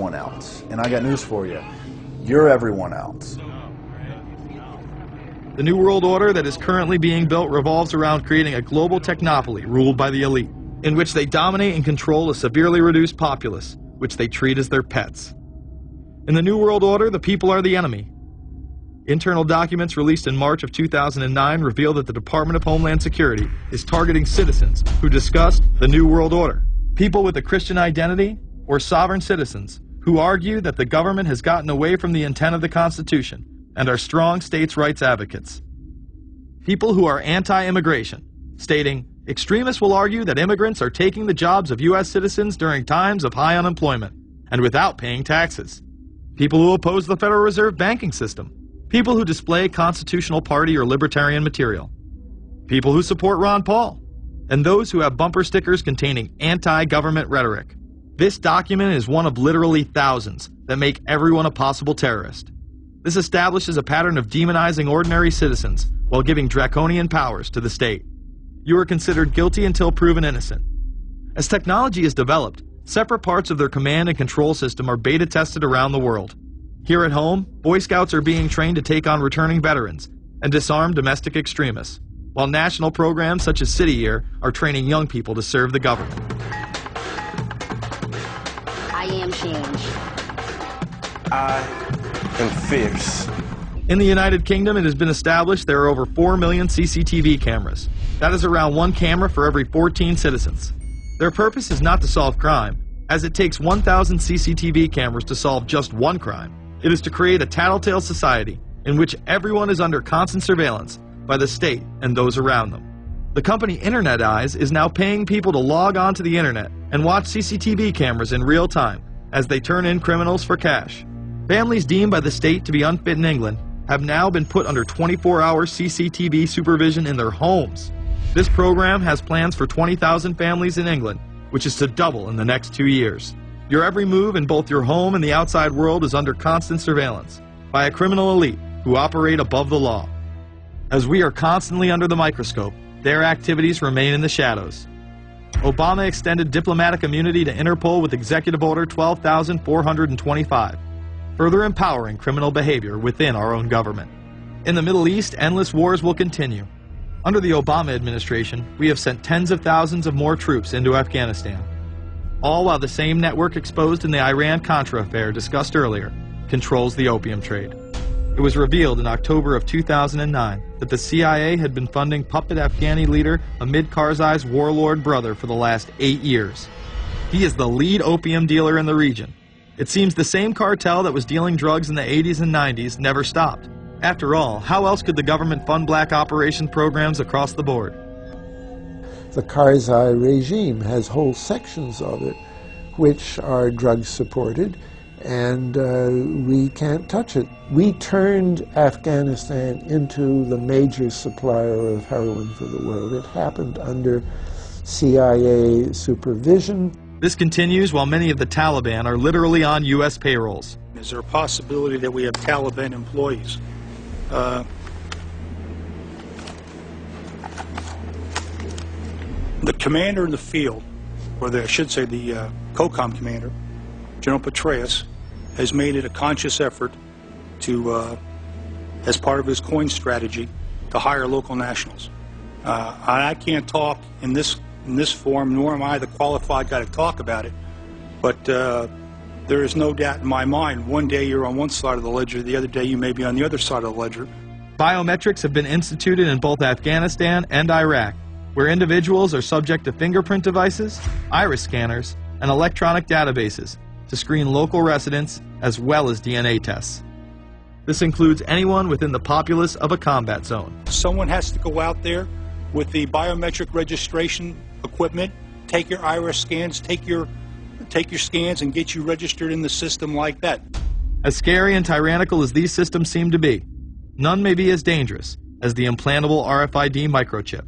everyone else. And I got news for you. You're everyone else. The New World Order that is currently being built revolves around creating a global technopoly ruled by the elite, in which they dominate and control a severely reduced populace, which they treat as their pets. In the New World Order, the people are the enemy. Internal documents released in March of 2009 reveal that the Department of Homeland Security is targeting citizens who discussed the New World Order, people with a Christian identity or sovereign citizens who argue that the government has gotten away from the intent of the Constitution and are strong states' rights advocates. People who are anti-immigration, stating, extremists will argue that immigrants are taking the jobs of U.S. citizens during times of high unemployment and without paying taxes. People who oppose the Federal Reserve banking system. People who display constitutional party or libertarian material. People who support Ron Paul. And those who have bumper stickers containing anti-government rhetoric. This document is one of literally thousands that make everyone a possible terrorist. This establishes a pattern of demonizing ordinary citizens while giving draconian powers to the state. You are considered guilty until proven innocent. As technology is developed, separate parts of their command and control system are beta tested around the world. Here at home, Boy Scouts are being trained to take on returning veterans and disarm domestic extremists, while national programs such as City Year are training young people to serve the government. I am change. I am fierce. In the United Kingdom, it has been established there are over 4 million CCTV cameras. That is around 1 camera for every 14 citizens. Their purpose is not to solve crime, as it takes 1,000 CCTV cameras to solve just one crime. It is to create a tattletale society in which everyone is under constant surveillance by the state and those around them. The company Internet Eyes is now paying people to log on to the internet and watch CCTV cameras in real time as they turn in criminals for cash. Families deemed by the state to be unfit in England have now been put under 24-hour CCTV supervision in their homes. This program has plans for 20,000 families in England, which is to double in the next 2 years. Your every move in both your home and the outside world is under constant surveillance by a criminal elite who operate above the law. As we are constantly under the microscope, their activities remain in the shadows. Obama extended diplomatic immunity to Interpol with Executive Order 12,425, further empowering criminal behavior within our own government. In the Middle East, endless wars will continue. Under the Obama administration, we have sent tens of thousands of more troops into Afghanistan, all while the same network exposed in the Iran-Contra affair discussed earlier controls the opium trade. It was revealed in October of 2009 that the CIA had been funding puppet Afghani leader Hamid Karzai's warlord brother for the last 8 years. He is the lead opium dealer in the region. It seems the same cartel that was dealing drugs in the 80s and 90s never stopped. After all, how else could the government fund black operation programs across the board? The Karzai regime has whole sections of it which are drug-supported, and we can't touch it. We turned Afghanistan into the major supplier of heroin for the world. It happened under CIA supervision. This continues while many of the Taliban are literally on U.S. payrolls. Is there a possibility that we have Taliban employees? The commander in the field, or I should say the COCOM commander, General Petraeus, has made it a conscious effort to, as part of his coin strategy, to hire local nationals. I can't talk in this form, nor am I the qualified guy to talk about it, but there is no doubt in my mind, one day you're on one side of the ledger, the other day you may be on the other side of the ledger. Biometrics have been instituted in both Afghanistan and Iraq, where individuals are subject to fingerprint devices, iris scanners, and electronic databases to screen local residents as well as DNA tests. This includes anyone within the populace of a combat zone. Someone has to go out there with the biometric registration equipment, take your iris scans, take your scans and get you registered in the system like that. As scary and tyrannical as these systems seem to be, none may be as dangerous as the implantable RFID microchip.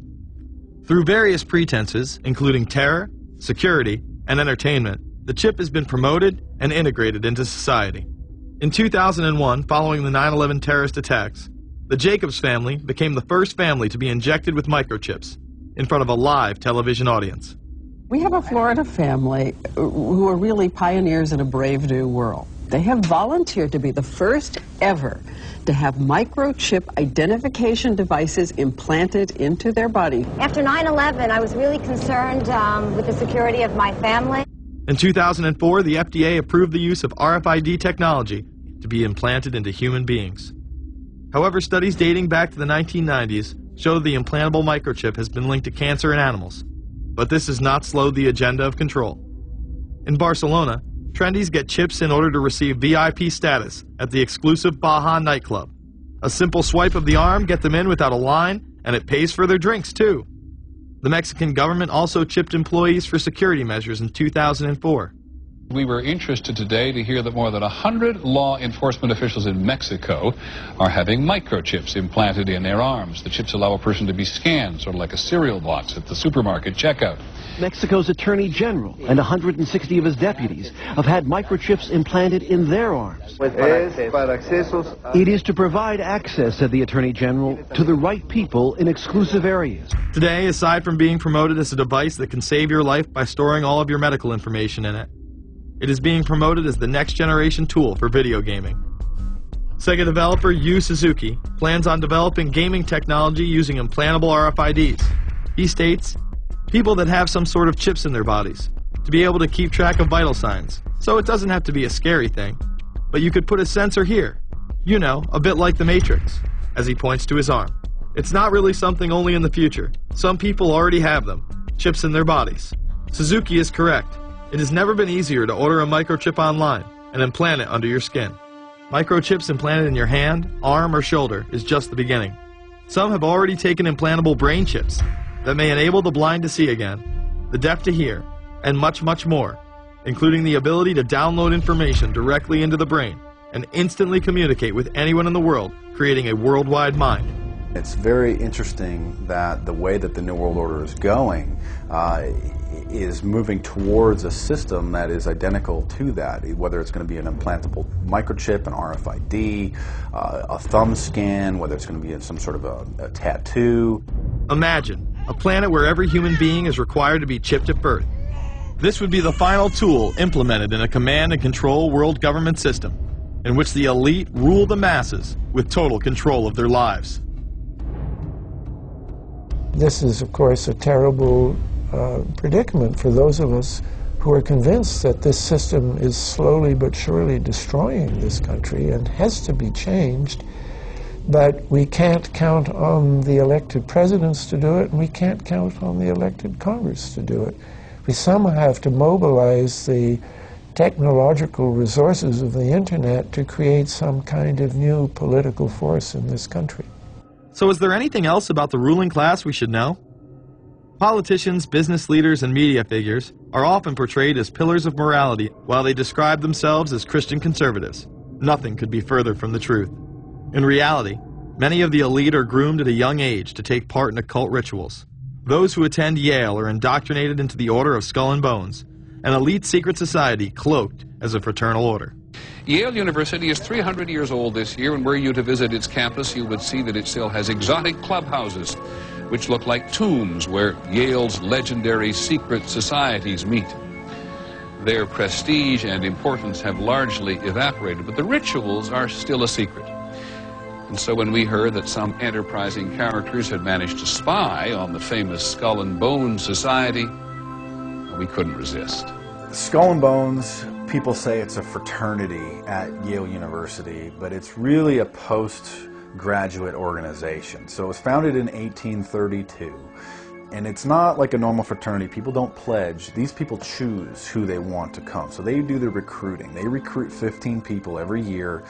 Through various pretenses, including terror, security, and entertainment, the chip has been promoted and integrated into society. In 2001, following the 9/11 terrorist attacks, the Jacobs family became the first family to be injected with microchips in front of a live television audience. We have a Florida family who are really pioneers in a brave new world. They have volunteered to be the first ever to have microchip identification devices implanted into their body. After 9/11, I was really concerned with the security of my family. In 2004, the FDA approved the use of RFID technology to be implanted into human beings. However, studies dating back to the 1990s show the implantable microchip has been linked to cancer in animals. But this has not slowed the agenda of control. In Barcelona, trendies get chips in order to receive VIP status at the exclusive Baja nightclub. A simple swipe of the arm gets them in without a line, and it pays for their drinks too. The Mexican government also chipped employees for security measures in 2004. We were interested today to hear that more than 100 law enforcement officials in Mexico are having microchips implanted in their arms. The chips allow a person to be scanned, sort of like a cereal box at the supermarket checkout. Mexico's Attorney General and 160 of his deputies have had microchips implanted in their arms. It is to provide access, said the Attorney General, to the right people in exclusive areas. Today, aside from being promoted as a device that can save your life by storing all of your medical information in it, it is being promoted as the next generation tool for video gaming. Sega developer Yu Suzuki plans on developing gaming technology using implantable RFIDs. He states, people that have some sort of chips in their bodies, to be able to keep track of vital signs. So it doesn't have to be a scary thing, but you could put a sensor here. You know, a bit like the Matrix, as he points to his arm. It's not really something only in the future. Some people already have them, chips in their bodies. Suzuki is correct. It has never been easier to order a microchip online and implant it under your skin. Microchips implanted in your hand, arm, or shoulder is just the beginning. Some have already taken implantable brain chips that may enable the blind to see again, the deaf to hear, and much, much more, including the ability to download information directly into the brain and instantly communicate with anyone in the world, creating a worldwide mind. It's very interesting that the way that the New World Order is going is moving towards a system that is identical to that, whether it's going to be an implantable microchip, an RFID, a thumb scan, whether it's going to be some sort of a tattoo. Imagine a planet where every human being is required to be chipped at birth. This would be the final tool implemented in a command and control world government system in which the elite rule the masses with total control of their lives. This is, of course, a terrible predicament for those of us who are convinced that this system is slowly but surely destroying this country and has to be changed. But we can't count on the elected presidents to do it, and we can't count on the elected Congress to do it. We somehow have to mobilize the technological resources of the internet to create some kind of new political force in this country. So is there anything else about the ruling class we should know? Politicians, business leaders, and media figures are often portrayed as pillars of morality while they describe themselves as Christian conservatives. Nothing could be further from the truth. In reality, many of the elite are groomed at a young age to take part in occult rituals. Those who attend Yale are indoctrinated into the Order of Skull and Bones, an elite secret society cloaked as a fraternal order. Yale University is 300 years old this year, and were you to visit its campus, you would see that it still has exotic clubhouses, which look like tombs where Yale's legendary secret societies meet. Their prestige and importance have largely evaporated, but the rituals are still a secret. And so when we heard that some enterprising characters had managed to spy on the famous Skull and Bones Society, we couldn't resist. Skull and Bones, people say it's a fraternity at Yale University, but it's really a postgraduate organization. So it was founded in 1832, and it's not like a normal fraternity. People don't pledge. These people choose who they want to come. So they do the recruiting. They recruit 15 people every year,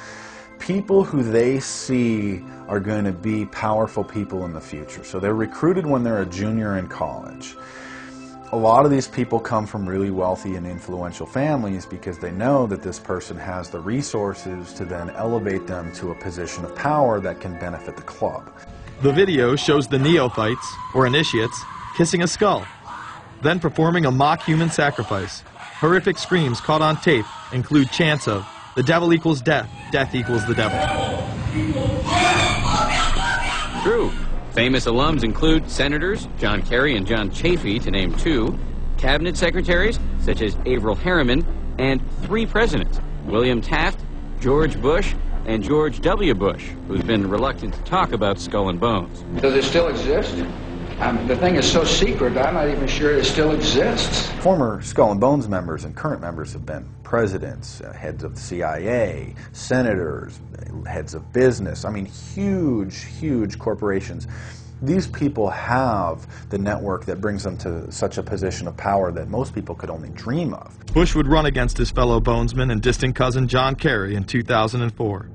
people who they see are going to be powerful people in the future. So they're recruited when they're a junior in college. A lot of these people come from really wealthy and influential families because they know that this person has the resources to then elevate them to a position of power that can benefit the club. The video shows the neophytes, or initiates, kissing a skull, then performing a mock human sacrifice. Horrific screams caught on tape include chants of, "The devil equals death, death equals the devil." True. Famous alums include Senators John Kerry and John Chafee, to name two, cabinet secretaries, such as Averell Harriman, and 3 presidents, William Taft, George Bush, and George W. Bush, who's been reluctant to talk about Skull and Bones. Does it still exist? The thing is so secret, I'm not even sure it still exists. Former Skull and Bones members and current members have been presidents, heads of the CIA, senators, heads of business. I mean, huge, huge corporations. These people have the network that brings them to such a position of power that most people could only dream of. Bush would run against his fellow Bonesman and distant cousin John Kerry in 2004.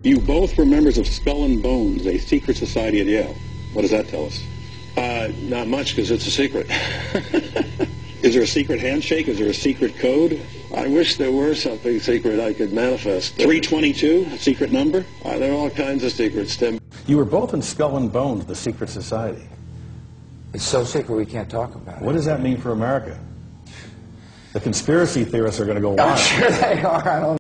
You both were members of Skull and Bones, a secret society at Yale. What does that tell us? Not much, because it's a secret. Is there a secret handshake? Is there a secret code? I wish there were something secret I could manifest. 322, a secret number? There are all kinds of secrets, Tim. You were both in Skull and Bones, the secret society. It's so secret we can't talk about it. What does that mean for America? The conspiracy theorists are going to go wild. I'm sure they are. I don't